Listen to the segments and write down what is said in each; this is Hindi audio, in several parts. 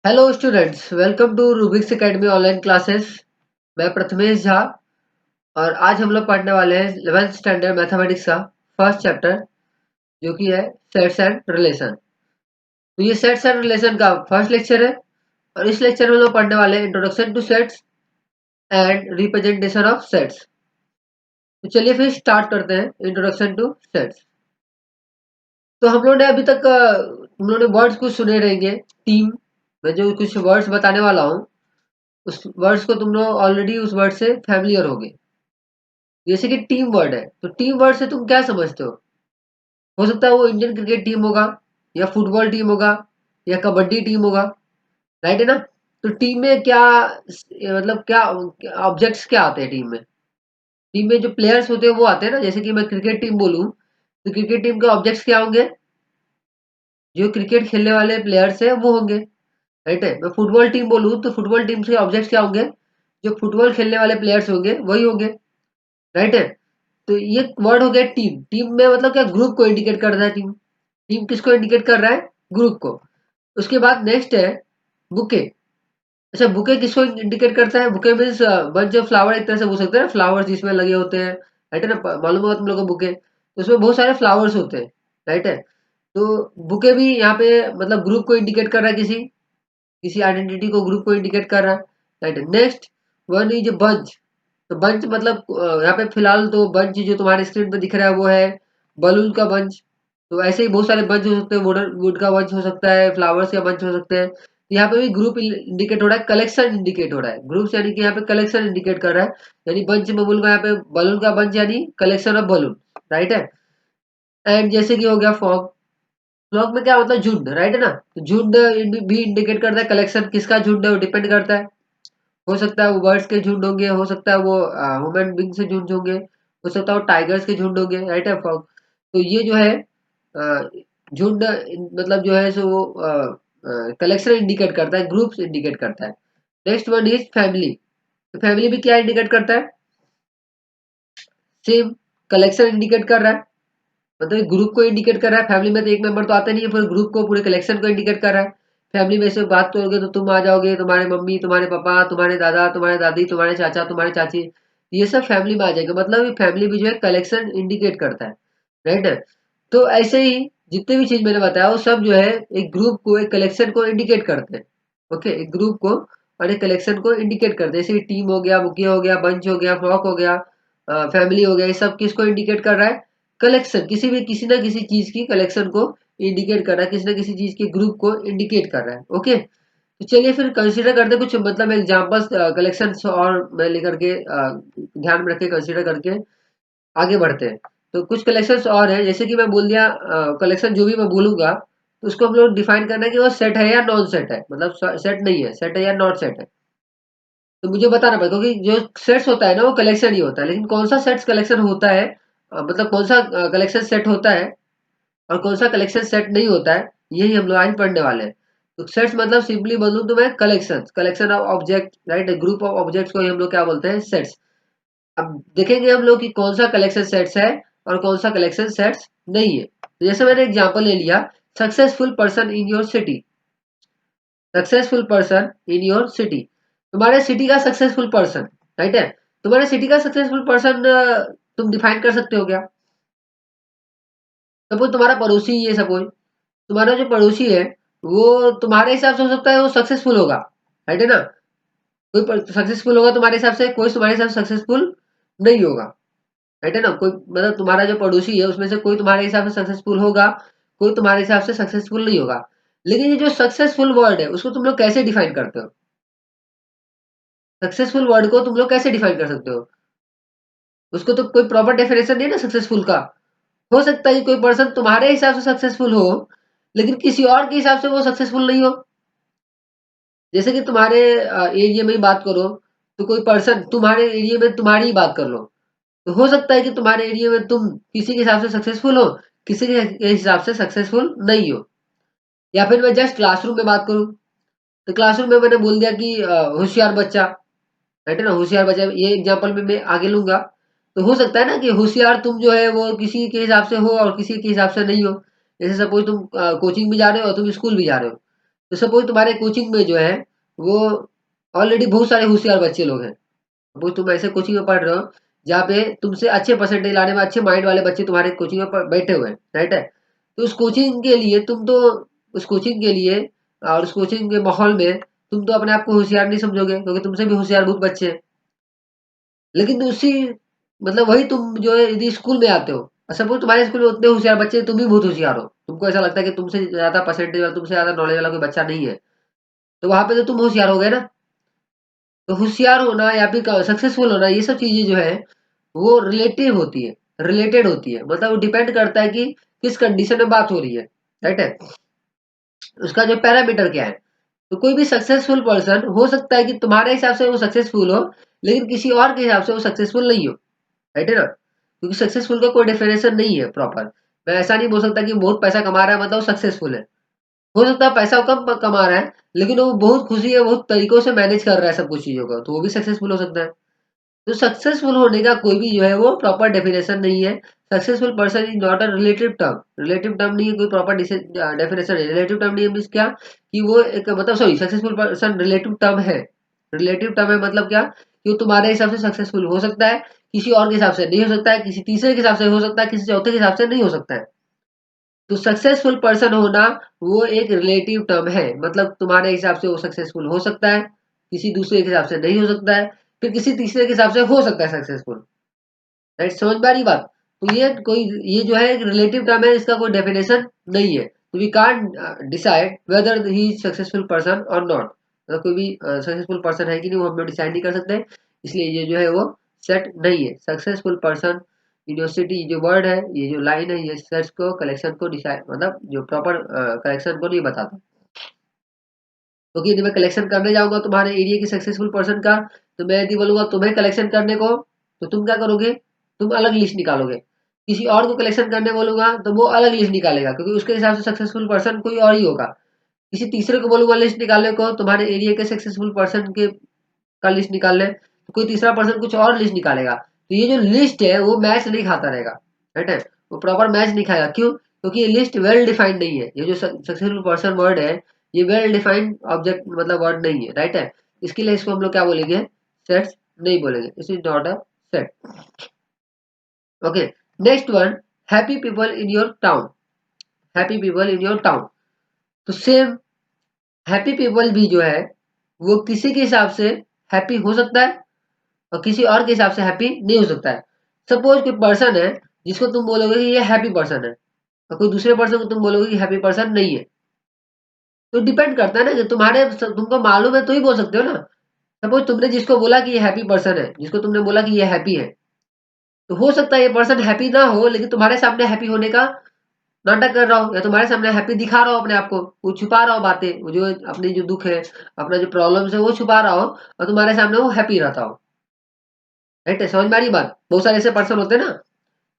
Hello students, welcome to Rubix academy online classes. मैं प्रथमेश झा और आज हम लोग पढ़ने वाले हैं 11th स्टैंडर्ड मैथमेटिक्स का फर्स्ट चैप्टर जो कि है सेट्स एंड रिलेशन। तो ये सेट्स एंड रिलेशन का फर्स्ट लेक्चर है और इस लेक्चर में हम लोग पढ़ने वाले हैं introduction two sets and representation of sets. तो चलिए फिर स्टार्ट करते हैं इंट्रोडक्शन टू सेट्स। तो हम लोग ने अभी तक हम लोग ने वर्ड्स कुछ सुने रहेंगे। टीम, मैं जो कुछ वर्ड्स बताने वाला हूँ उस वर्ड्स को तुम लोग ऑलरेडी उस वर्ड से फैमिलियर होगे। जैसे कि टीम वर्ड है, तो टीम वर्ड से तुम क्या समझते हो सकता है वो इंडियन क्रिकेट टीम होगा या फुटबॉल टीम होगा या कबड्डी टीम होगा। राइट है ना। तो टीम में क्या मतलब क्या ऑब्जेक्ट्स क्या आते हैं टीम में जो प्लेयर्स होते हैं वो आते हैं ना। जैसे कि मैं क्रिकेट टीम बोलूं तो क्रिकेट टीम के ऑब्जेक्ट्स क्या होंगे? जो क्रिकेट खेलने वाले प्लेयर्स है वो होंगे। राइट है। मैं फुटबॉल टीम बोलूं तो फुटबॉल टीम के ऑब्जेक्ट्स क्या होंगे? जो फुटबॉल खेलने वाले प्लेयर्स होंगे वही होंगे। राइट है। तो ये वर्ड हो गया टीम। टीम में मतलब क्या, ग्रुप को इंडिकेट कर रहा है। टीम टीम किसको इंडिकेट कर रहा है? ग्रुप को। उसके बाद नेक्स्ट है बुके। अच्छा, बुके किसको इंडिकेट करता है? Bouquet means bunch of flower, एक तरह से बोल सकते हैं ना, फ्लावर्स जिसमें लगे होते हैं। राइट है ना। मालूम होगा तुम लोगों को बुके, तो उसमें बहुत सारे फ्लावर्स होते हैं। राइट है। तो बुके भी यहाँ पे मतलब ग्रुप को इंडिकेट कर रहा है, किसी किसी आइडेंटिटी को, ग्रुप को इंडिकेट कर रहा है। राइट है। Next one is bunch. तो बंच मतलब यहाँ पे फिलहाल तो बंच जो तुम्हारे स्क्रीन पे दिख रहा है वो है बलून का बंच। तो ऐसे ही बहुत सारे बंच हो सकते हैं, वुडन वुड का बंच हो सकता है, फ्लावर्स का बंच हो सकते हैं। यहाँ पे भी ग्रुप इंडिकेट हो रहा है, कलेक्शन इंडिकेट हो रहा है। ग्रुप्स यानी कि यहाँ पे कलेक्शन इंडिकेट कर रहा है। यानी बंच में बोलूंगा यहाँ पे बलून का बंच यानी कलेक्शन ऑफ बलून। राइट है। एंड जैसे कि हो गया फॉग। फ्लॉक में क्या मतलब? झुंड। राइट है ना। तो झुंड भी इंडिकेट करता है कलेक्शन। किसका झुंड है वो डिपेंड करता है। हो सकता है वो बर्ड्स के झुंड होंगे, हो सकता है वो ह्यूमन बींग से झुंड होंगे, हो सकता है वो टाइगर्स के झुंड होंगे। राइट है फॉग। तो ये जो है अ, झुंड मतलब जो है सो वो कलेक्शन इंडिकेट करता है, ग्रुप्स इंडिकेट करता है। Next one is family. तो फैमिली भी क्या इंडिकेट करता है? सेम, कलेक्शन इंडिकेट कर रहा है। मतलब ग्रुप को इंडिकेट कर रहा है। फैमिली में तो एक मेंबर तो आता नहीं है, पूरे ग्रुप को, पूरे कलेक्शन को इंडिकेट कर रहा है। फैमिली में से बात करोगे तो तुम आ जाओगे, तुम्हारे मम्मी, तुम्हारे पापा, तुम्हारे दादा, तुम्हारे दादी, तुम्हारे चाचा, तुम्हारे चाची, ये सब फैमिली में आ जाएगा। मतलब फैमिली भी जो है कलेक्शन इंडिकेट करता है। राइट है। तो ऐसे ही जितने भी चीज मैंने बताया वो सब जो है एक ग्रुप को, एक कलेक्शन को इंडिकेट करते हैं। ओके, एक ग्रुप को और एक कलेक्शन को इंडिकेट करते हैं। जैसे टीम हो गया, बुके हो गया, बंच हो गया, फ्लॉक हो गया, फैमिली हो गया, ये सब किसको इंडिकेट कर रहा है? कलेक्शन, किसी भी किसी ना किसी चीज की कलेक्शन को इंडिकेट कर रहा है, किसी ना किसी चीज के ग्रुप को इंडिकेट कर रहा है। ओके। तो चलिए फिर कंसीडर करते हैं कुछ मतलब एग्जांपल्स कलेक्शन और मैं लेकर के ध्यान में रख के कंसीडर करके आगे बढ़ते हैं। तो कुछ कलेक्शंस और हैं, जैसे कि मैं बोल दिया कलेक्शन जो भी मैं बोलूंगा तो उसको हम लोग डिफाइन करना है कि वो सेट है या नॉन सेट है। मतलब सेट नहीं है, सेट है या नॉट सेट है। तो मुझे बताना पड़ेगा क्योंकि जो सेट्स होता है ना वो कलेक्शन ही होता है, लेकिन कौन सा सेट्स कलेक्शन होता है, मतलब कौन सा कलेक्शन सेट होता है और कौन सा कलेक्शन सेट नहीं होता है, यही हम लोग आज पढ़ने वाले हैं। तो सेट्स मतलब सिंपली बोलूं तो मैं collection, collection of object. Right, group of objects को ही हम लोग क्या बोलते हैं? सेट्स। अब देखेंगे हम लोग कि कौन सा कलेक्शन सेट्स है और कौन सा कलेक्शन सेट्स नहीं है। तो जैसे मैंने एग्जांपल ले लिया, successful person in your city. Successful person in your city, तुम्हारे सिटी का सक्सेसफुल पर्सन। राइट है। तुम्हारे सिटी का सक्सेसफुल पर्सन तुम डिफाइन कर सकते हो क्या? सपोज तुम्हारा पड़ोसी है, सपोज तुम्हारा जो पड़ोसी है वो तुम्हारे हिसाब से हो सकता है वो सक्सेसफुल होगा। राइट है ना। कोई सक्सेसफुल होगा तुम्हारे हिसाब से, कोई तुम्हारे हिसाब से सक्सेसफुल नहीं होगा। राइट है ना। कोई मतलब तुम्हारा जो पड़ोसी है उसमें से कोई तुम्हारे हिसाब से सक्सेसफुल होगा, कोई तुम्हारे हिसाब से सक्सेसफुल नहीं होगा। लेकिन ये जो सक्सेसफुल वर्ड है उसको तुम लोग कैसे डिफाइन करते हो? सक्सेसफुल वर्ड को तुम लोग कैसे डिफाइन कर सकते हो? उसको तो कोई प्रॉपर डेफिनेशन नहीं है ना सक्सेसफुल का। हो सकता है कि कोई पर्सन तुम्हारे हिसाब से सक्सेसफुल हो लेकिन किसी और के हिसाब से वो सक्सेसफुल नहीं हो। जैसे कि तुम्हारे एरिया में ही बात करो, तो कोई पर्सन तुम्हारे एरिया में तुम्हारी ही बात कर लो, तो हो सकता है कि तुम्हारे एरिया में तुम किसी के हिसाब से सक्सेसफुल हो, किसी के हिसाब से सक्सेसफुल नहीं हो। या फिर मैं जस्ट क्लासरूम में बात करूं तो क्लासरूम में मैंने बोल दिया कि होशियार बच्चा। राइट है ना, होशियार बच्चा, ये एग्जांपल में मैं आगे लूंगा। तो हो सकता है ना कि होशियार तुम जो है वो किसी के हिसाब से हो और किसी के हिसाब से नहीं हो। जैसे सपोज तुम कोचिंग भी जा रहे हो और तुम स्कूल भी जा रहे हो, तो सपोज तुम्हारे कोचिंग में जो है वो ऑलरेडी बहुत सारे होशियार बच्चे लोग हैं। सपोज तुम ऐसे कोचिंग में पढ़ रहे हो जहाँ पे तुमसे अच्छे परसेंटेज लाने में अच्छे माइंड वाले बच्चे तुम्हारे कोचिंग में बैठे हुए हैं, राइट है। तो उस कोचिंग के लिए तुम तो उस कोचिंग के लिए और उस कोचिंग के माहौल में तुम तो अपने आप को होशियार नहीं समझोगे, क्योंकि तुमसे भी होशियार बहुत बच्चे हैं। लेकिन उसी मतलब वही तुम जो है यदि स्कूल में आते हो, सपोज तुम्हारे स्कूल में उतने होशियार बच्चे हैं, तुम भी बहुत होशियार हो, तुमको ऐसा लगता है कि तुमसे ज्यादा परसेंटेज वाला तुमसे ज्यादा नॉलेज वाला कोई बच्चा नहीं है, तो वहां पे तो तुम होशियार हो गए ना। तो होशियार होना या फिर सक्सेसफुल होना, ये सब चीजें जो है वो रिलेटिव होती है, रिलेटेड होती है, मतलब वो डिपेंड करता है कि किस कंडीशन में बात हो रही है, राइट है। उसका जो पैरामीटर क्या है। तो कोई भी सक्सेसफुल पर्सन हो सकता है कि तुम्हारे हिसाब से वो सक्सेसफुल हो, लेकिन किसी और के हिसाब से वो सक्सेसफुल नहीं हो, राइट है ना। क्योंकि सक्सेसफुल का कोई डेफिनेशन नहीं है प्रॉपर। मैं ऐसा नहीं बोल सकता कि बहुत पैसा कमा रहा है मतलब वो सक्सेसफुल है। हो सकता है पैसा कम कमा रहा है, लेकिन वो बहुत खुशी है, बहुत तरीकों से मैनेज कर रहा है सब कुछ चीजों का, तो वो भी सक्सेसफुल हो सकता है। तो सक्सेसफुल होने का कोई भी जो है वो प्रॉपर डेफिनेशन नहीं है। Successful person is not a relative term, relative term नहीं है, कोई प्रॉपर डेफिनेशन है। रिलेटिव टर्म नहीं है मीन्स क्या कि वो एक मतलब sorry successful person relative term है। रिलेटिव टर्म है मतलब क्या कि वो तुम्हारे हिसाब से सक्सेसफुल हो सकता है, किसी और के हिसाब से नहीं हो सकता है, किसी तीसरे के हिसाब से हो सकता है, किसी चौथे के हिसाब से नहीं हो सकता है। तो सक्सेसफुल पर्सन होना वो एक रिलेटिव टर्म है, मतलब तुम्हारे हिसाब से वो सक्सेसफुल हो सकता है, किसी दूसरे के हिसाब से नहीं हो सकता है, फिर किसी तीसरे के हिसाब से हो सकता है सक्सेसफुल, राइट। समझ में आ रही बात। तो ये जो है एक रिलेटिव टर्म है, इसका कोई डेफिनेशन नहीं है। तो we can't decide whether he successful person और नॉट, मतलब कोई भी सक्सेसफुल पर्सन है कि नहीं वो हम लोग डिसाइड नहीं कर सकते। इसलिए ये जो है वो सेट नहीं है। सक्सेसफुल पर्सन यूनिवर्सिटी जो वर्ड है, ये जो लाइन है, ये सर्च को कलेक्शन को डिसाइड मतलब जो प्रॉपर कलेक्शन को नहीं बताता। क्योंकि यदि मैं कलेक्शन करने जाऊंगा तुम्हारे एरिया की सक्सेसफुल पर्सन का, तो मैं यदि बोलूंगा तुम्हें कलेक्शन करने को, तो तुम क्या करोगे, तुम अलग लिस्ट निकालोगे। किसी और को कलेक्शन करने बोलूंगा तो वो अलग लिस्ट निकालेगा, क्योंकि उसके हिसाब से सक्सेसफुल पर्सन कोई और ही होगा। किसी तीसरे को बोलूंगा लिस्ट निकालने को, तुम्हारे एरिया के सक्सेसफुल पर्सन के का लिस्ट निकालने, तो कोई तीसरा पर्सन कुछ और लिस्ट निकालेगा। तो ये जो लिस्ट है वो मैच नहीं खाता रहेगा, राइट है। वो प्रॉपर मैच नहीं खाएगा, क्यों, क्योंकि ये लिस्ट वेल डिफाइंड नहीं है। ये जो सक्सेसफुल पर्सन वर्ड है, ये वेल डिफाइंड ऑब्जेक्ट मतलब वर्ड नहीं है, राइट है। इसके लिए इसको हम लोग क्या बोलेंगे, सेट्स नहीं बोलेंगे, it is not a set. Okay, next one, happy people in your town. Happy people in your town, तो सेम हैप्पी पीपल भी जो है वो किसी के हिसाब से हैप्पी हो सकता है और किसी और के हिसाब से हैप्पी नहीं हो सकता है। सपोज कोई पर्सन है जिसको तुम बोलोगे कि ये हैप्पी पर्सन है, और कोई दूसरे पर्सन को तुम बोलोगे कि हैप्पी पर्सन नहीं है। तो डिपेंड करता है ना कि तुमको मालूम है तो ही बोल सकते हो ना। सपोज तुमने जिसको बोला कि ये हैप्पी पर्सन है, जिसको तुमने बोला कि ये हैप्पी है, तो हो सकता है ये पर्सन हैप्पी ना हो, लेकिन तुम्हारे सामने हैप्पी होने का नाटक कर रहा हो, या तुम्हारे सामने हैप्पी दिखा रहा हो अपने आप को, वो छुपा रहा हो बातें, वो जो अपनी जो दुख है, अपना जो प्रॉब्लम्स है वो छुपा रहा हो, और तुम्हारे सामने वो हैप्पी रहता हो, राइट है। समझ में आ रही बात। बहुत सारे ऐसे पर्सन होते हैं ना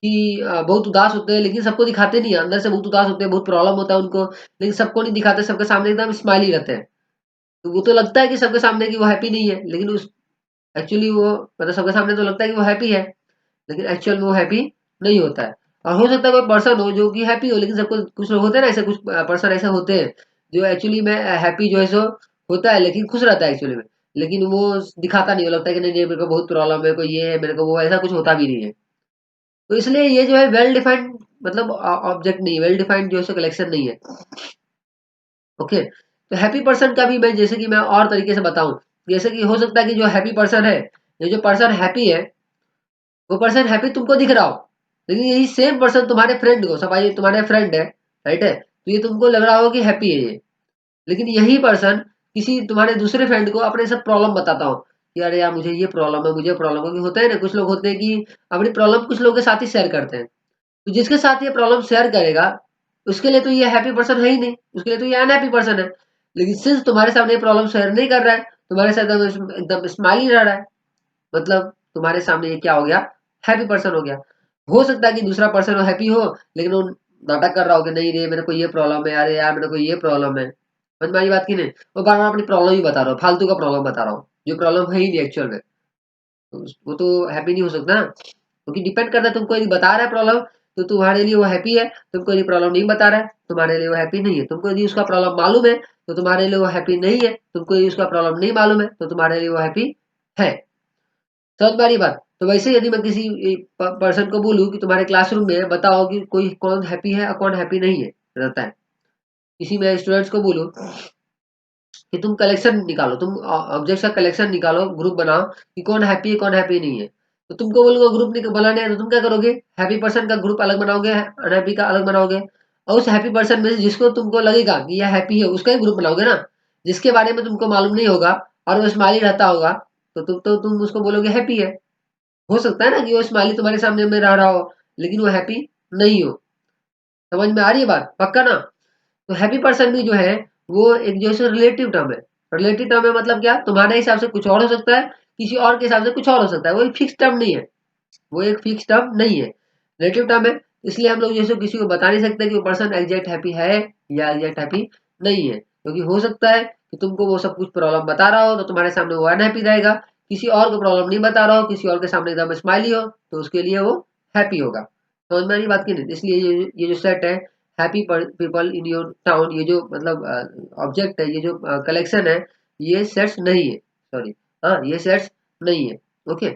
कि बहुत उदास होते हैं, लेकिन सबको दिखाते नहीं है, अंदर से बहुत उदास होते हैं, बहुत प्रॉब्लम होता है उनको, लेकिन सबको नहीं दिखाते, सबके सामने एकदम स्माइली रहते हैं। तो वो तो लगता है कि सबके सामने कि वो हैप्पी नहीं है, लेकिन उस एक्चुअली वो मतलब सबके सामने तो लगता है कि वो हैप्पी है, लेकिन एक्चुअल में वो हैप्पी नहीं होता है। और हो सकता है कोई पर्सन हो जो कि हैप्पी हो, लेकिन सबको कुछ लोग होते हैं ना ऐसे, कुछ पर्सन ऐसे होते हैं जो एक्चुअली में हैप्पी जो है सो होता है, लेकिन खुश रहता है एक्चुअली में, लेकिन वो दिखाता नहीं, वो लगता है कि नहीं नहीं मेरे को बहुत प्रॉब्लम है, कोई ये है मेरे को वो, ऐसा कुछ होता भी नहीं है। तो इसलिए ये जो है वेल डिफाइंड मतलब ऑब्जेक्ट नहीं है, वेल डिफाइंड जो है कलेक्शन नहीं है। ओके, तो हैप्पी पर्सन का भी मैं जैसे कि मैं और तरीके से बताऊं, जैसे कि हो सकता है कि जो हैप्पी पर्सन है, ये जो पर्सन हैप्पी है, वो पर्सन हैप्पी तुमको दिख रहा हो, लेकिन यही सेम पर्सन तुम्हारे फ्रेंड को, सपोज तुम्हारे फ्रेंड है, राइट है, तो ये तुमको लग रहा हो कि हैप्पी है ये, लेकिन यही पर्सन किसी तुम्हारे दूसरे फ्रेंड को अपने सब प्रॉब्लम बताता हो कि अरे यार मुझे ये प्रॉब्लम है, मुझे प्रॉब्लम है। होता है ना, कुछ लोग होते हैं कि अपनी प्रॉब्लम कुछ लोगों के साथ ही शेयर करते हैं। तो जिसके साथ ये प्रॉब्लम शेयर करेगा उसके लिए तो ये हैप्पी पर्सन है ही नहीं, उसके लिए तो ये अनहैप्पी पर्सन है। लेकिन सिंस तुम्हारे सामने प्रॉब्लम शेयर नहीं कर रहा है, तुम्हारे साथ एकदम एकदम स्माइली रह रहा है, मतलब तुम्हारे सामने ये क्या हो गया, हैप्पी पर्सन हो गया। हो सकता है कि दूसरा पर्सन हो हैप्पी हो, लेकिन वो नाटक कर रहा हो कि नहीं रे मेरे को ये प्रॉब्लम है, अरे यार मेरे को ये प्रॉब्लम है। समझ में आई बात की नहीं। वो बार बार अपनी प्रॉब्लम ही बता रहा हो, फालतू का प्रॉब्लम बता रहा हो, जो प्रॉब्लम है ही नहीं एक्चुअल में। तो वो तो हैप्पी नहीं हो सकता ना, क्योंकि डिपेंड करता है तुमको यदि बता रहा है प्रॉब्लम, तो तुम्हारे लिए वो हैप्पी है, तुमको ये प्रॉब्लम नहीं बता रहा है, तुम्हारे लिए वो हैप्पी नहीं है। तुमको यदि उसका प्रॉब्लम मालूम है तो तुम्हारे लिए वो हैप्पी नहीं है, तुमको यदि उसका प्रॉब्लम नहीं मालूम है तो तुम्हारे लिए वो हैप्पी है। समझ में आ रही बात? तो वैसे यदि मैं किसी पर्सन को बोलूं कि तुम्हारे क्लासरूम में बताओ कि कोई कौन हैप्पी है और कौन हैप्पी नहीं है रहता है, किसी में स्टूडेंट्स को बोलूं कि तुम कलेक्शन निकालो, तुम ऑब्जेक्ट्स का कलेक्शन निकालो, ग्रुप बनाओ कि कौन हैप्पी है कौन हैप्पी नहीं है। तो तुमको बोलूंगा ग्रुप बनाने है, तो तुम क्या करोगे, हैप्पी पर्सन का ग्रुप अलग बनाओगे, अनहैप्पी का अलग बनाओगे, और उस हैप्पी पर्सन में से जिसको तुमको लगेगा कि यह हैप्पी है उसका ही ग्रुप बनाओगे ना। जिसके बारे में तुमको मालूम नहीं होगा और वो स्माइली रहता होगा तो तुम उसको बोलोगे हैप्पी है। हो सकता है ना कि वो स्माइली तुम्हारे सामने में रह रहा हो लेकिन वो हैप्पी नहीं हो। समझ में आ रही है बात? पक्का ना? तो हैप्पी पर्सन भी जो है वो एक जैसे रिलेटिव टर्म है। रिलेटिव टर्म है मतलब क्या, तुम्हारे हिसाब से कुछ और हो सकता है, किसी और के हिसाब से कुछ और हो सकता है, वो एक फिक्स टर्म नहीं है, वो एक फिक्स टर्म नहीं है, रिलेटिव टर्म है। इसलिए हम लोग जैसे किसी को बता नहीं सकते कि वो पर्सन एग्जैक्ट हैप्पी है या एग्जैक्ट हैप्पी नहीं है, क्योंकि हो सकता है कि तुमको वो सब कुछ प्रॉब्लम बता रहा हो तो तुम्हारे सामने वो अनहैप्पी रहेगा, किसी और को प्रॉब्लम नहीं बता रहा हो, किसी और के सामने एकदम स्माइली हो तो उसके लिए वो हैप्पी होगा। समझ में आ रही बात की नहीं? इसलिए ये जो सेट है happy people in your town, ये जो मतलब ऑब्जेक्ट है, ये जो कलेक्शन है, ये सेट्स नहीं है, सॉरी, हाँ ये सेट्स नहीं है। ओके,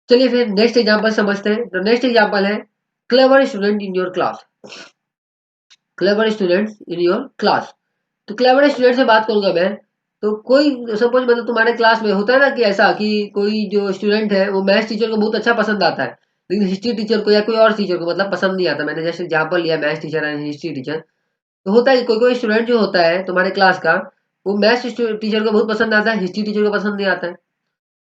चलिए फिर नेक्स्ट एग्जांपल समझते हैं। तो नेक्स्ट एग्जांपल है clever student in your class. Clever students in your class. तो क्लेवर स्टूडेंट से बात करूंगा मैं। तो कोई सपोज मतलब तुम्हारे क्लास में होता है ना कि ऐसा कि कोई जो स्टूडेंट है वो मैथ्स टीचर को बहुत अच्छा पसंद आता है, लेकिन हिस्ट्री टीचर को या कोई और टीचर को मतलब पसंद नहीं आता। मैंने जैसे एग्जांपल लिया maths teacher and history teacher. तो होता है कोई कोई स्टूडेंट जो होता है तुम्हारे क्लास का, वो मैथ्स टीचर को बहुत पसंद आता है, हिस्ट्री टीचर को पसंद नहीं आता है।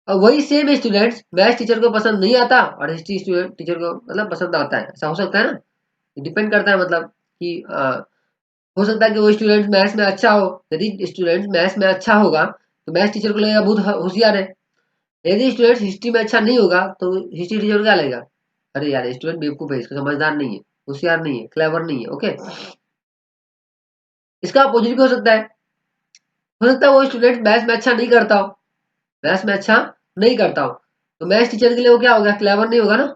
और वही सेम स्टूडेंट्स मैथ्स टीचर को पसंद नहीं आता और हिस्ट्री स्टूडेंट टीचर को मतलब पसंद आता है। ऐसा हो सकता है ना? डिपेंड करता है मतलब कि हो सकता है कि वो स्टूडेंट मैथ्स में अच्छा हो। यदि स्टूडेंट मैथ्स में अच्छा होगा तो मैथ्स टीचर को लगेगा बहुत होशियार है। यदि स्टूडेंट हिस्ट्री में अच्छा नहीं होगा तो हिस्ट्री टीचर को क्या लगेगा, अरे यार स्टूडेंट बेवकूफ है, इसको समझदार नहीं है, होशियार नहीं है, क्लेवर नहीं है। ओके, इसका अपोजिट भी हो सकता है वो स्टूडेंट मैथ्स में अच्छा नहीं करता हो, मैथ्स में अच्छा नहीं करता हो, तो मैथ्स टीचर के लिए वो क्या होगा, क्लेवर नहीं होगा ना।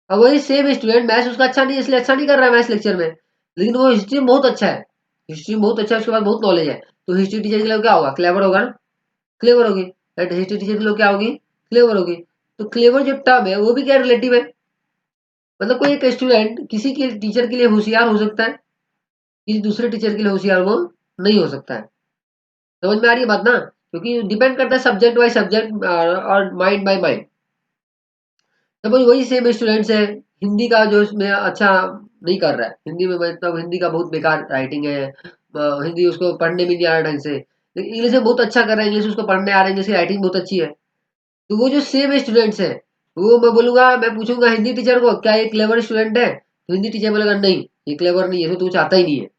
अब वही सेम स्टूडेंट मैथ्स उसका अच्छा नहीं है इसलिए अच्छा नहीं कर रहा है मैथ्स लेक्चर में, लेकिन वो हिस्ट्री में बहुत अच्छा है, हिस्ट्री में बहुत अच्छा है, उसके पास बहुत नॉलेज है, तो हिस्ट्री टीचर के लिए क्या होगा, क्लेवर होगा ना, क्लेवर होगी। राइट, हिस्ट्री टीचर के लिए क्या होगी, क्लेवर होगी। तो क्लेवर जो टर्म है वो भी क्या रिलेटिव है, मतलब कोई एक स्टूडेंट किसी के टीचर के लिए होशियार हो सकता है, किसी दूसरे टीचर के लिए होशियार वो नहीं हो सकता है। समझ में आ रही है बात ना? क्योंकि डिपेंड करता है सब्जेक्ट बाय सब्जेक्ट और माइंड बाय माइंड। सपोज वही सेम स्टूडेंट्स है, हिंदी का जो इसमें अच्छा नहीं कर रहा है, हिंदी में मतलब हिंदी का बहुत बेकार राइटिंग है, हिंदी उसको पढ़ने में नहीं आ रहा ढंग से, लेकिन इंग्लिश में बहुत अच्छा कर रहा है, इंग्लिश उसको पढ़ने आ रहा है, इंग्लिश की राइटिंग बहुत अच्छी है। तो वो जो सेम स्टूडेंट्स है वो मैं बोलूंगा, मैं पूछूंगा हिंदी टीचर को क्या ये क्लेवर स्टूडेंट है, तो हिंदी टीचर बोलेगा नहीं ये क्लेवर नहीं है, तो तू चाहता ही नहीं है।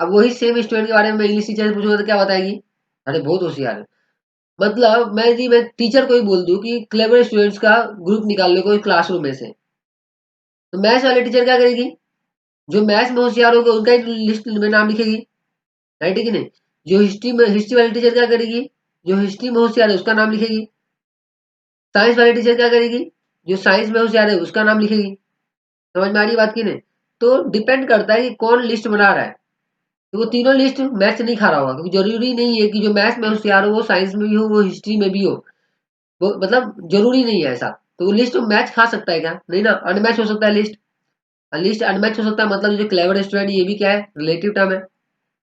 अब वही सेम स्टूडेंट के बारे में इंग्लिश टीचर से पूछूंगा तो क्या बताएगी, अरे बहुत होशियार है। मतलब मैं टीचर को ही बोल दूं कि क्लेवर स्टूडेंट्स का ग्रुप निकाल लो कोई क्लासरूम में से, तो मैथ्स वाले टीचर क्या करेगी, जो मैथ्स में होशियार होगा उनका ही लिस्ट में नाम लिखेगी। राइट है कि नहीं? जो हिस्ट्री में, हिस्ट्री वाली टीचर क्या करेगी, जो हिस्ट्री में होशियार है उसका नाम लिखेगी। साइंस वाली टीचर क्या करेगी, जो साइंस में होशियार है उसका नाम लिखेगी। समझ में आ रही बात की नहीं? तो डिपेंड करता है कि कौन लिस्ट बना रहा है। तो वो तीनों लिस्ट मैच नहीं खा रहा होगा, क्योंकि जरूरी नहीं है कि जो मैथ्स में होशियार हो वो साइंस में भी हो, वो हिस्ट्री में भी हो, वो मतलब जरूरी नहीं है ऐसा। तो वो लिस्ट मैच खा सकता है क्या, नहीं ना, अनमैच हो सकता है लिस्ट। लिस्ट अनमैच हो सकता है मतलब जो क्लेवर स्टूडेंट, ये भी क्या है, रिलेटिव टर्म है।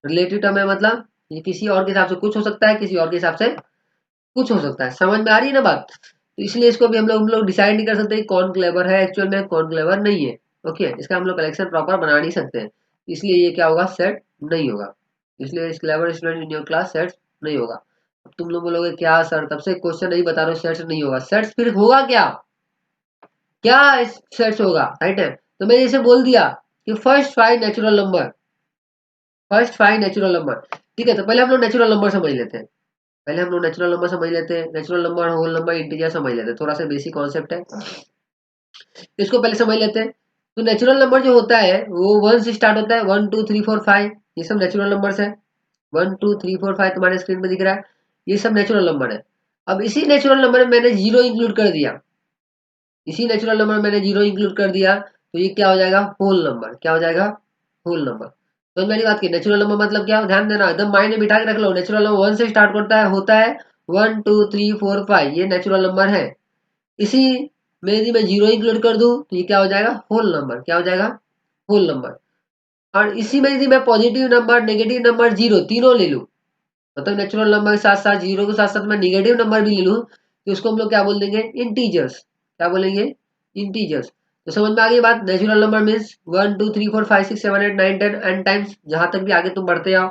रिलेटिव टर्म है मतलब ये किसी और के हिसाब से कुछ हो सकता है, किसी और के हिसाब से कुछ हो सकता है। समझ में आ रही है ना बात? तो इसलिए इसको भी हम लोग डिसाइड नहीं कर सकते कि कौन क्लेवर है एक्चुअल में, कौन क्लेवर नहीं है। ओके, इसका हम लोग कलेक्शन प्रॉपर बना नहीं सकते हैं, इसलिए ये क्या होगा, सेट नहीं होगा। इसलिए इस clever student in your class set नहीं होगा। अब तुम लोग बोलोगे क्या सर, तब से क्वेश्चन नहीं बता रहे हो, सेट्स नहीं होगा, सेट्स फिर होगा क्या, क्या सेट्स होगा, राइट है? तो मैंने इसे बोल दिया कि फर्स्ट फाइव नेचुरल नंबर। ठीक है, तो पहले हम लोग नेचुरल नंबर समझ लेते हैं, पहले हम लोग नेचुरल नंबर समझ लेते हैं, natural number, whole number, integer समझ लेते हैं, थोड़ा सा बेसिक कॉन्सेप्ट है, इसको पहले समझ लेते हैं। तो नेचुरल नंबर जो होता है वो वन से स्टार्ट होता है, 1 2 3 4 5, ये सब नेचुरल नंबर्स है। 1 2 3 4 5 तुम्हारे स्क्रीन पे दिख रहा है, ये सब नेचुरल नंबर है। अब इसी नेचुरल नंबर में मैंने जीरो इंक्लूड कर दिया, इसी नेचुरल नंबर मैंने 0 इंक्लूड कर दिया तो ये क्या हो जाएगा, होल नंबर। क्या हो जाएगा, होल नंबर। तो मेरी बात की नेचुरल नंबर मतलब क्या, ध्यान देना, एकदम माइंड में बिठा के रख लो। नेचुरल नंबर 1 से स्टार्ट करता है, होता है 1 2 3 4 5, ये नेचुरल नंबर है। इसी में यदि मैं 0 इंक्लूड कर दूं तो ये क्या हो जाएगा, होल नंबर। क्या हो जाएगा, होल नंबर। और इसी में यदि मैं positive number, negative number, zero तीनों ले लूं, मतलब नेचुरल नंबर के साथ साथ जीरो के साथ साथ मैं निगेटिव नंबर भी ले लूं, तो उसको हम लोग क्या बोल देंगे, इंटीजर्स। क्या बोलेंगे, इंटीजर्स। तो समझ में आ गई बात। Natural number means 1 2 3 4 5 6 7 8 9 10 N times, जहां तक भी आगे तुम बढ़ते आओ।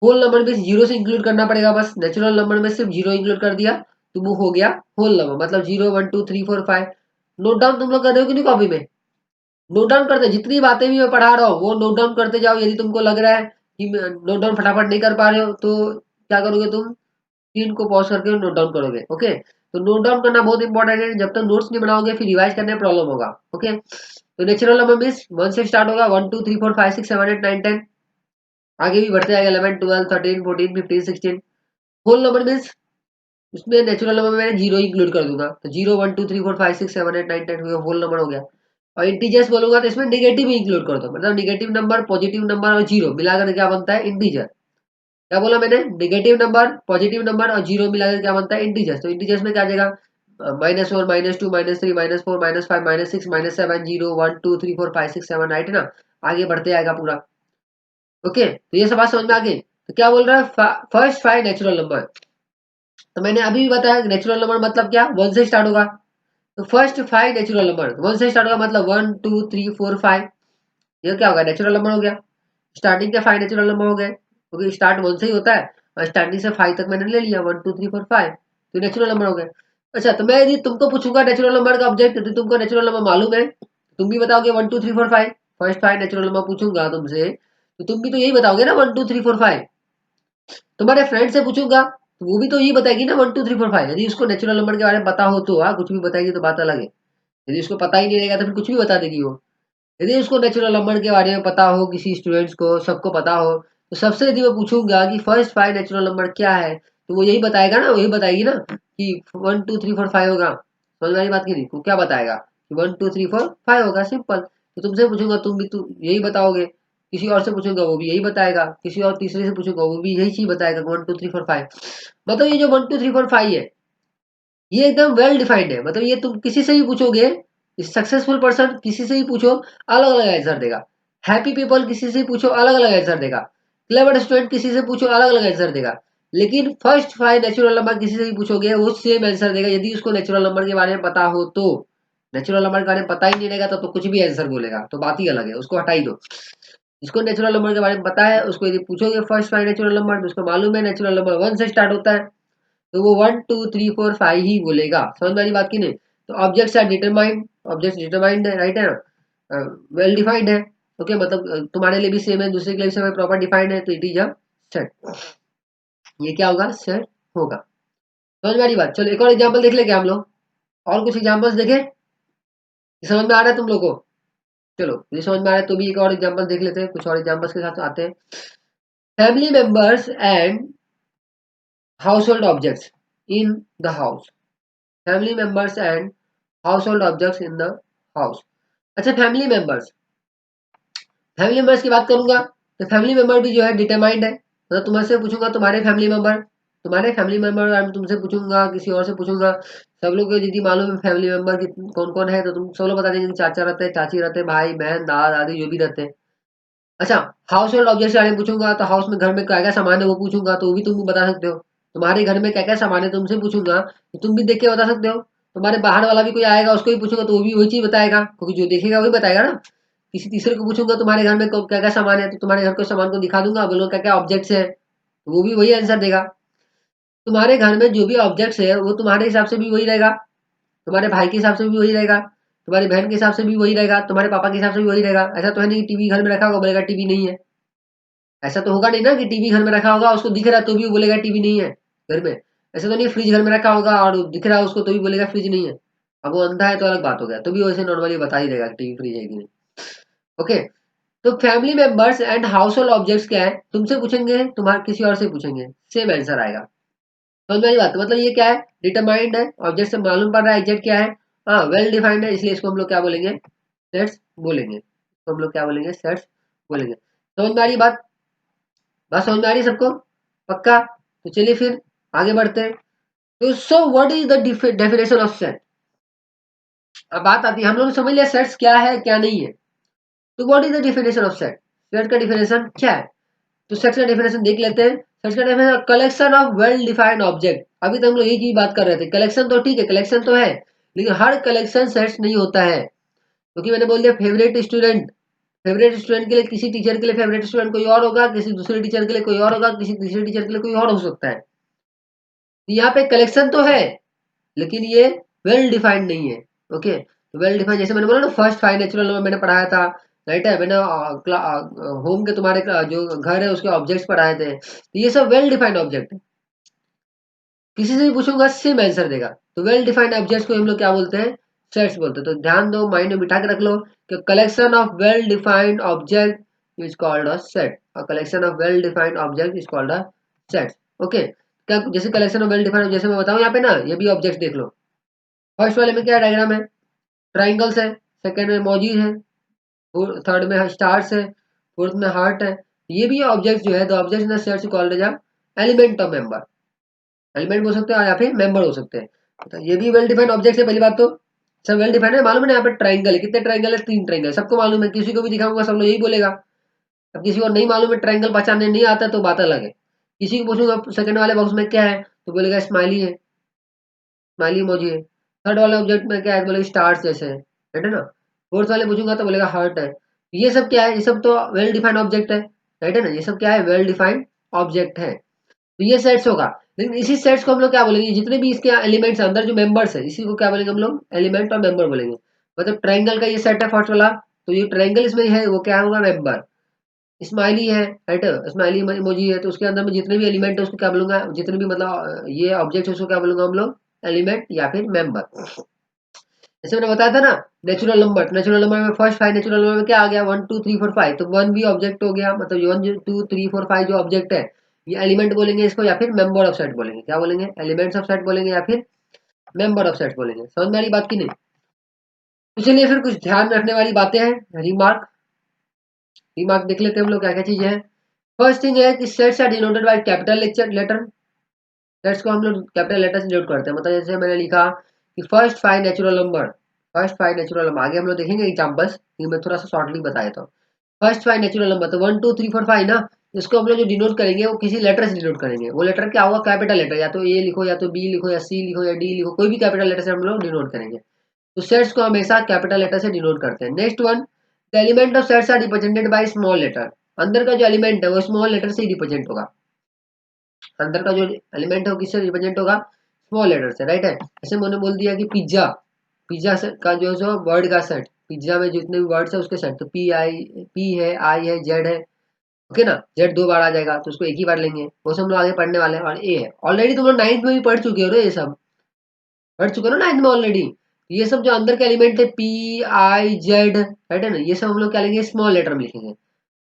होल नंबर में जीरो से इंक्लूड करना पड़ेगा, बस नेचुरल नंबर में सिर्फ जीरो इंक्लूड कर दिया तो वो हो गया होल नंबर, मतलब 0 1 2 3 4 5। नोट डाउन तुम लोग कर रहे हो कि नहीं कॉपी में, नोट डाउन करते, जितनी बातें भी मैं पढ़ा रहा हूँ वो नोट डाउन करते जाओ। यदि तुमको लग रहा है कि नोट डाउन फटाफट नहीं कर पा रहे हो तो क्या करोगे, तुम स्क्रीन को पॉज करके नोट डाउन करोगे। ओके, तो नोट डाउन करना बहुत इंपॉर्टेंट है, जब तक नोट्स नहीं बनाओगे फिर रिवाइज करने में प्रॉब्लम होगा। ओके, तो नेचुरल नंबर मीन्स 1 से स्टार्ट होगा, 1 2 3 4 5 6 7 8 9 10, आगे भी बढ़ते जाएगा 11 12 13 14 15 16। होल नंबर मीन्स उसमें नेचुरल नंबर में मैंने जीरो इंक्लूड कर दूंगा, तो 0 1 2 3 4 5 6 7 8 9 10 होल नंबर हो गया। और इंटीजर्स बोलूंगा तो इसमें नेगेटिव भी इंक्लूड कर दो, मतलब नेगेटिव नंबर, पॉजिटिव नंबर और जीरो मिलाकर क्या बनता है, इंटीजर। क्या बोला मैंने, नेगेटिव नंबर, पॉजिटिव नंबर और जीरो मिलाकर क्या बनता है, इंटीजर्स। तो इंटीजर्स में क्या आ जाएगा, -1 -2 -3 -4 -5 -6 -7 0 1 2 3 4 5 6 7 8 है ना, आगे बढ़ते आएगा पूरा। ओके, तो ये सब बात समझ में आ गई। तो क्या बोल रहा है, फर्स्ट 5 नेचुरल नंबर। तो मैंने अभी भी बताया नेचुरल नंबर मतलब क्या, 1 से स्टार्ट होगा। तो फर्स्ट 5 नेचुरल नंबर 1 से स्टार्ट होगा, मतलब 1 2 3 4 5, ये क्या होगा, नेचुरल नंबर हो गया। स्टार्टिंग के 5 नेचुरल नंबर हो गए, क्योंकि स्टार्ट 1 से ही होता है और स्टार्टिंग से 5 तक मैंने ले लिया, 1 2 3 4 5, तो नेचुरल नंबर हो गए। अच्छा, तो मैं यदि तुमको पूछूंगा नेचुरल नंबर का ऑब्जेक्ट, यदि तुमको नेचुरल नंबर मालूम है तुम भी बताओगे 1 2 3 4 5, फर्स्ट 5 नेचुरल नंबर पूछूंगा तुमसे तो तुम भी तो यही बताओगे ना, 1 2 3 4 5। तुम्हारे फ्रेंड से पूछूंगा तो वो भी तो यही बताएगी ना, 1 2 3 4 5। यदि उसको नेचुरल नंबर के बारे में पता हो तो हाँ, कुछ भी बताएगी तो बात अलग है। यदि उसको पता ही नहीं रहेगा तो फिर कुछ भी बता देगी वो। यदि उसको नेचुरल नंबर के बारे में पता हो, किसी स्टूडेंट्स को सबको पता हो, तो सबसे यदि मैं पूछूंगा कि फर्स्ट 5 नेचुरल नंबर क्या है, तो वो यही बताएगा ना, वही बताएगी ना कि 1 2 3 4 5 होगा। समझ में आई बात की नहीं, वो क्या बताएगा कि 1 2 3 4 5 होगा, सिंपल। तो तुमसे पूछूंगा तुम भी तुम यही बताओगे, किसी और से पूछूंगा वो भी यही बताएगा, किसी और तीसरे से पूछूंगा वो भी यही चीज बताएगा, 1 2 3 4 5। मतलब ये जो 1 2 3 4 5 है ये एकदम वेल डिफाइंड है, मतलब ये तुम किसी से भी पूछोगे, सक्सेसफुल पर्सन किसी से भी पूछो अलग अलग आंसर देगा, हैप्पी पीपल किसी से पूछो अलग अलग आंसर देगा, क्लेवर स्टूडेंट किसी से पूछो अलग अलग आंसर देगा। लेकिन फर्स्ट 5 नेचुरल नंबर किसी से भी पूछोगे वो सेम आंसर देगा, यदि उसको नेचुरल नंबर के बारे में पता हो तो। नेचुरल नंबर के बारे में पता ही नहीं रहेगा तो कुछ भी आंसर बोलेगा, तो बात ही अलग है, उसको हटा ही दो। जिसको नेचुरल नंबर के बारे में पता है उसको यदि पूछोगे फर्स्ट 5 नेचुरल नंबर, तो उसको मालूम है नेचुरल नंबर 1 से स्टार्ट होता है, तो वो 1 2 3 4 5 ही बोलेगा। समझ में आ रही बात की नहीं। तो objects are determined, objects determined है, राइट है ना, वेल डिफाइंड है। ओके, मतलब तुम्हारे लिए भी सेम है, दूसरे के लिए भी सेम है, प्रॉपर डिफाइंड है, तो इट इज अ सेट। ये क्या होगा, सेट होगा। समझ में आ रही बात। चलो एक और एग्जांपल देख ले क्या हम लोग, और कुछ एग्जांपल्स देखें, समझ में आ रहा है तुम लोग को। चलो ये समझ में आ रहा है तो भी एक और एग्जांपल देख लेते हैं, कुछ और एग्जांपल्स के साथ आते हैं। Family members and house hold objects in the house, family members and house hold objects in the house. अच्छा, फैमिली मेंबर्स की बात करूंगा तो फैमिली मेंबर भी जो है डिटरमाइंड है, मतलब तुमसे पूछूंगा तुम्हारे फैमिली मेंबर तुमसे पूछूंगा, किसी और से पूछूंगा, सब लोग को यदि मालूम है फैमिली मेंबर की कौन कौन है, तो तुम सब लोग बता देंगे कि चाचा रहते हैं, चाची रहते हैं, भाई बहन दादा दादी जो भी रहते हैं। अच्छा, हाउस होल्ड ऑब्जेक्ट के बारे में पूछूंगा तो हाउस में घर में क्या क्या सामान है वो पूछूंगा, तो वो भी तुम बता सकते हो। तुम्हारे घर में क्या क्या सामान है तुमसे पूछूंगा तो तुम भी देख के बता सकते हो। तुम्हारे बाहर वाला भी कोई आएगा उसको भी पूछूंगा तो वो भी वही चीज बताएगा, क्योंकि जो देखेगा वही बताएगा ना। किसी तीसरे को पूछूंगा तुम्हारे घर में क्या क्या सामान है, तो तुम्हारे घर के सामान को दिखा दूंगा, बोलो क्या क्या ऑब्जेक्ट्स है, तो वो भी वही आंसर देगा। तुम्हारे घर में जो भी ऑब्जेक्ट्स है वो तुम्हारे हिसाब से भी वही रहेगा, तुम्हारे भाई के हिसाब से भी वही रहेगा, तुम्हारी बहन के हिसाब से भी वही रहेगा, तुम्हारे पापा के हिसाब से भी वही रहेगा। ऐसा तो है नहीं टीवी घर में रखा होगा बोलेगा टीवी नहीं है, ऐसा तो होगा नहीं ना कि टीवी घर में रखा होगा उसको दिख रहा है तो भी वो बोलेगा टीवी नहीं है घर में। ऐसा तो नहीं फ्रिज घर में रखा होगा और दिख रहा है उसको तो भी बोलेगा फ्रिज नहीं है। अब वो अंधा है तो अलग बात हो गया, तो भी वैसे नॉर्मली बता ही देगा टीवी फ्रिज है कि नहीं। ओके, तो family members and house hold objects क्या है, तुमसे पूछेंगे तुम्हारे किसी और से पूछेंगे सेम आंसर आएगा। समझ में आई बात, मतलब ये क्या है, डिटरमाइंड है, ऑब्जेक्ट से मालूम पड़ रहा है एग्जैक्ट क्या है, हाँ वेल डिफाइंड है, इसलिए इसको हम लोग क्या बोलेंगे, सेट्स बोलेंगे, इसको हम लोग क्या बोलेंगे, सेट्स बोलेंगे। समझ में आ रही बात, बात समझ में आ रही है सबको, पक्का? तो चलिए फिर आगे बढ़ते हैं। तो so what is the definition of set. अब बात आती है, हम लोग समझ लिया सेट्स क्या है क्या नहीं है, तो what is the definition of set, set का डेफिनेशन क्या है। तो सेट्स का डेफिनेशन देख लेते हैं। सेट्स का definition collection of well defined object. अभी तक हम लोग एक ही बात कर रहे थे, कलेक्शन तो ठीक है, कलेक्शन तो है, लेकिन हर कलेक्शन सेट्स नहीं होता है, क्योंकि मैंने बोल दिया फेवरेट स्टूडेंट, फेवरेट स्टूडेंट के लिए किसी टीचर के लिए फेवरेट स्टूडेंट कोई और होगा, किसी दूसरे टीचर के लिए कोई और होगा, किसी तीसरे टीचर के लिए कोई और हो सकता है। तो यहाँ पे कलेक्शन तो है, लेकिन ये वेल डिफाइंड नहीं है। ओके, तो वेल डिफाइंड जैसे मैंने बोला ना, फर्स्ट फाइव नेचुरल नंबर मैंने पढ़ाया था, राइट है, मैंने होम के तुम्हारे जो घर है उसके ऑब्जेक्ट्स पढ़ाए थे, तो ये सब वेल डिफाइंड ऑब्जेक्ट है। किसी से भी पूछूंगा सेम आंसर देगा। तो वेल डिफाइंड ऑब्जेक्ट्स को हम लोग क्या बोलते हैं, सेट्स बोलते हैं। तो ध्यान दो, माइंड में बिठा के रख लो कि collection of well defined object is called a set, और collection of well defined object is called a set. Okay, क्या जैसे कलेक्शन ऑफ वेल डिफाइंड, जैसे मैं बताऊं यहाँ पे ना, ये भी ऑब्जेक्ट देख लो। फर्स्ट वाले में क्या डायग्राम है, ट्राइंगल्स है, सेकंड में मौजी है, थर्ड में स्टार्स है, फोर्थ में हार्ट है। ये भी ऑब्जेक्ट जो है, the object in the set called as element of member, element बोल सकते हो या फिर मेंबर हो सकते हैं। तो ये भी वेल डिफाइंड ऑब्जेक्ट है, पहली बात तो सब वेल डिफाइंड है। मालूम है ना, यहाँ पे ट्राइंगल है, कितने ट्राइंगल है, 3 ट्राइंगल, सबको मालूम है, किसी को भी दिखाऊंगा सब लोग यही बोलेगा। अब किसी को नहीं मालूम है, ट्राइंगल पहचानने नहीं आता तो बात अलग है। किसी को पूछूंगा सेकंड वाले बॉक्स में क्या है, तो बोलेगा स्माइली है, स्माइली इमोजी है। थर्ड वाले ऑब्जेक्ट में क्या है, तो बोलेगा स्टार्स जैसे है, राइट है ना। फोर्थ वाले पूछूंगा तो बोलेगा हार्ट है। ये सब क्या है, ये सब तो वेल डिफाइंड ऑब्जेक्ट है, राइट है ना, ये सब क्या है, वेल डिफाइंड ऑब्जेक्ट है। तो ये सेट्स होगा, लेकिन इसी सेट्स को हम लोग क्या बोलेंगे, जितने भी इसके एलिमेंट्स अंदर जो मेंबर्स है, इसी को क्या बोलेंगे हम लोग, एलिमेंट और मेंबर बोलेंगे। मतलब ट्रायंगल का ये सेट है फर्स्ट वाला, तो ये ट्रायंगल इसमें है, वो क्या होगा, मेंबर। स्माइली है, राइट, स्माइली इमोजी है, तो उसके अंदर में जितने भी एलिमेंट है उसको क्या बोलूंगा, जितने भी मतलब ये ऑब्जेक्ट है उसको क्या बोलूंगा हम लोग, एलिमेंट या फिर मेंबर। जैसे मैंने बताया था ना, नेचुरल नंबर में फर्स्ट 5 नेचुरल नंबर में क्या आ गया, 1 2 3 4 5, तो 1 भी ऑब्जेक्ट हो गया, मतलब 1 2 3 4 5 जो ऑब्जेक्ट है, ये एलिमेंट बोलेंगे इसको, या फिर मेंबर ऑफ सेट बोलेंगे, क्या बोलेंगे, एलिमेंट्स ऑफ सेट बोलेंगे या फिर मेंबर ऑफ सेट बोलेंगे। समझ में आ रही बात की नहीं। तो चलिए फिर कुछ ध्यान रखने वाली बातें हैं, रिमार्क, रिमार्क देख लेते हैं हम लोग क्या क्या चीजें हैं। फर्स्ट थिंग है कि sets are denoted by capital letter, sets को हम लोग कैपिटल लेटर से डिनोट करते हैं। मतलब जैसे मैंने लिखा कि first 5 natural number, first 5 natural number, आगे हम लोग देखेंगे एग्जांपल्स, लेकिन मैं थोड़ा सा शॉर्टली बताया था। फर्स्ट 5 नेचुरल नंबर, तो 1 2 3 4 5 ना, इसको हम लोग जो डिनोट करेंगे वो किसी लेटर से डिनोट करेंगे। वो लेटर क्या होगा, कैपिटल लेटर, या तो ए लिखो या तो बी लिखो या सी लिखो या डी लिखो, कोई भी कैपिटल लेटर से हम लोग डिनोट करेंगे। तो सेट्स को हमेशा कैपिटल लेटर से डिनोट करते हैं। Next one, the element of sets are represented by small letter, अंदर का जो एलिमेंट है वो स्मॉल लेटर से ही रिप्रेजेंट होगा, अंदर का जो एलिमेंट है वो किससे रिप्रेजेंट होगा, स्मॉल लेटर से, राइट है। जैसे मैंने बोल दिया कि पिज्जा, पिज्जा का जो वर्ड का सेट, पिज्जा में जितने भी वर्ड्स है उसके सेट, तो पी है, आई है, जेड है, ओके ना, जेड 2 बार आ जाएगा तो उसको एक ही बार लेंगे, वो सब हम लोग आगे पढ़ने वाले हैं। और ए है, ऑलरेडी तुम लोग 9th में भी पढ़ चुके हो, ये सब पढ़ चुके हो ना 9th में ऑलरेडी। ये सब जो अंदर के एलिमेंट है, पी आई जेड, राइट है ना, ये सब हम लोग क्या लेंगे, स्मॉल लेटर में लिखेंगे।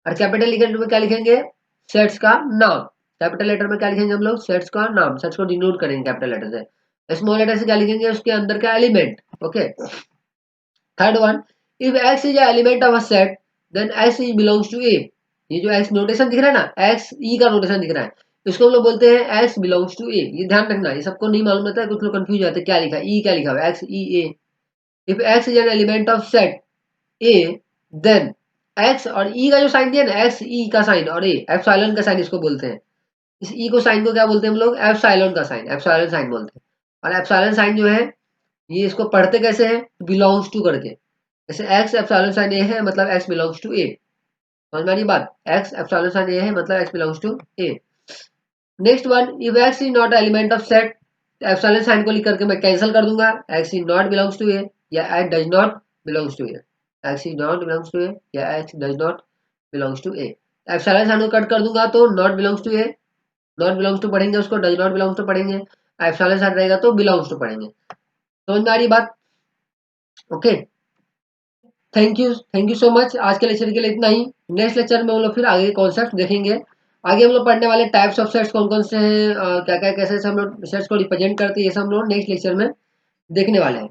और कैपिटल लेटर में क्या लिखेंगे, सेट्स का नाम, कैपिटल लेटर में क्या लिखेंगे हम लोग, सेट्स का नाम, सेट्स को डिनोट करेंगे कैपिटल लेटर से। स्मॉल लेटर से क्या लिखेंगे, उसके अंदर का element. Okay, third one, if X is element of a set then X is belongs to A. ये जो एक्स नोटेशन दिख रहा है ना, एक्स ई का नोटेशन दिख रहा है, इसको हम लोग बोलते हैं एक्स बिलोंग्स टू ए। ये ध्यान रखना, ये सबको नहीं मालूम रहता है, कुछ लोग कंफ्यूज हो जाते हैं क्या लिखा है, ई क्या लिखा हुआ है, X E A. If X is an element of set A then X, और ई का जो साइन दिया ना, एक्स ई का साइन और ए एप्सिलॉन का साइन इसको बोलते हैं। इस ई को साइन को क्या बोलते हैं हम लोग, एप्सिलॉन का साइन, एप्सिलॉन साइन बोलते हैं। और एप्सिलॉन साइन जो है, ये इसको पढ़ते कैसे हैं, बिलोंग्स टू करके। जैसे एक्स एप्सिलॉन साइन ए है, मतलब एक्स बिलोंग्स टू ए। समझ में आ रही बात, एक्स एप्सिलॉन साइन ए है मतलब X belongs to A. Next one, if X is not element of set, epsilon sign को लिख करके मैं कैंसिल कर दूंगा, X is not belongs to A या X does not belongs to A, X is not belongs to A या X does not belongs to A. Epsilon sign को कट कर दूंगा तो not belongs to A, not belongs to पढ़ेंगे उसको, डज नॉट बिलोंग्स टू पढ़ेंगे, एप्सिलॉन साइन रहेगा तो बिलोंग्स टू पढ़ेंगे। समझ में आ रही बात, okay. Thank you so much, आज के लेक्चर के लिए इतना ही। नेक्स्ट लेक्चर में हम लोग फिर आगे कॉन्सेप्ट देखेंगे। आगे हम लोग पढ़ने वाले टाइप्स ऑफ सेट्स कौन कौन से हैं, क्या क्या कैसे हम लोग सेट्स को रिप्रेजेंट करते हैं, ये सब हम लोग नेक्स्ट लेक्चर में देखने वाले हैं।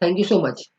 Thank you so much.